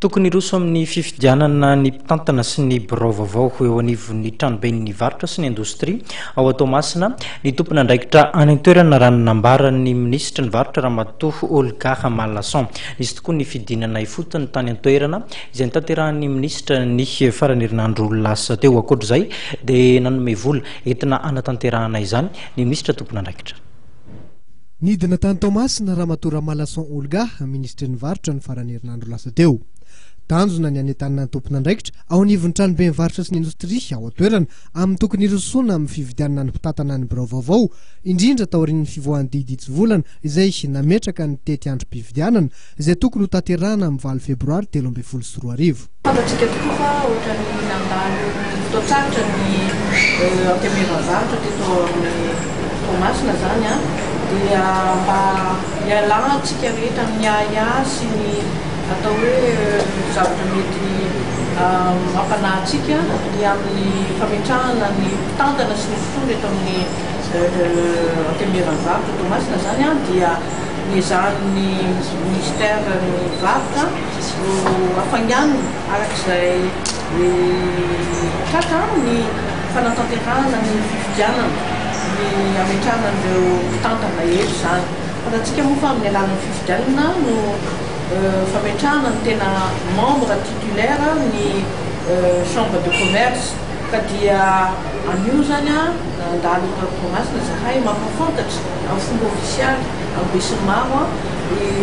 tokony roso amin'ny fifidianana ny mpitantana sy ny birao vaovao eo anivon'ny tranobe ny varotra sy ny indostria ao Toamasina ny tompona andraikitra any an-toerana raha nanambaran'ny ministra ny varotra Ramatoa Olga Malason nisy tokoa ny fidinana ifotony tany an-toerana izay nitanterahan'ny ministra ny farany herinandro lasa teo. Ankoatr'izay dia nanome vola entina anatanterahana izany ny ministra tompona andraikitra. Nidina tany Toamasina Ramatoa Malason Olga ministra ny varotra ny farany herinandro lasa teo. Tanjona ny anentanana ny tompona andraikitra ao anivon'ny tranobe ny varotra sy ny indostria ao an-toerana amin'ny tokony hirosoana amin'ny fividianana ny mpitantana ny birao vaovao indrindra tao aorian'ny fivoahan'ny diditsy-volana izay nametraka ny tety androm-pividianana izay tokony ho tanterahana amin'ny 9 febroary 2024. Fantatsika tokoa fa ohatran'ny nandalo fotoatraritra ny antemeran-zavatra teto amin'ny Toamasina zany dia mba hialantsika rehetra amin'ny aya sy ny atao hoe zavatra mety mampanahintsika ny amin'ny fametrahana ny mpitantana sy ny fotony eto amin'ny antemeran-zavatra Toamasina zany dia niezahan'ny ministère ny varotra hafanganina arak'izay tratrano ny fanatanterahana ny fifidianana ny ametrahana an'ireo mpitantana eto zany. Fantatsika moa fa amin'ny alalan'ny fifidianana no fametrahana ny tena membre titulaire ny chambre de commerce ka dia anio zany nandalo eto Toamasina zahay mampafantatra amin'ny fomba ofisialy amin'ny besin'ny maro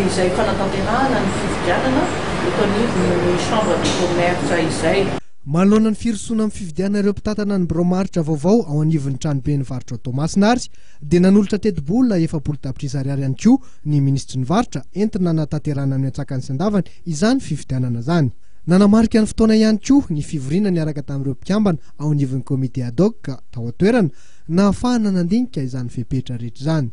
izay fanatanterahana ny fifidianana eto anivon'ny chambre de commerce izay. Manoloana ny firosoana amin'ny fividianana ireo mpitantana ny birao-marotra vaovao ao anivon'ny tranobe ny varotra Toamasina ary dia nanolotra teti-bola 400 tapitrisa ariary ihany koa ny ministra ny varotra entina natanterahana amin'ny antsakany sy andavany izany fividianana zany. Nanamarika ny fotoana ihany koa ny fivoriana niaraka tamin'ireo mpikambana ao anivon'ny komite ad hoc tao an-toerana na ahafahana nandinika izany fepetra rehetra izany.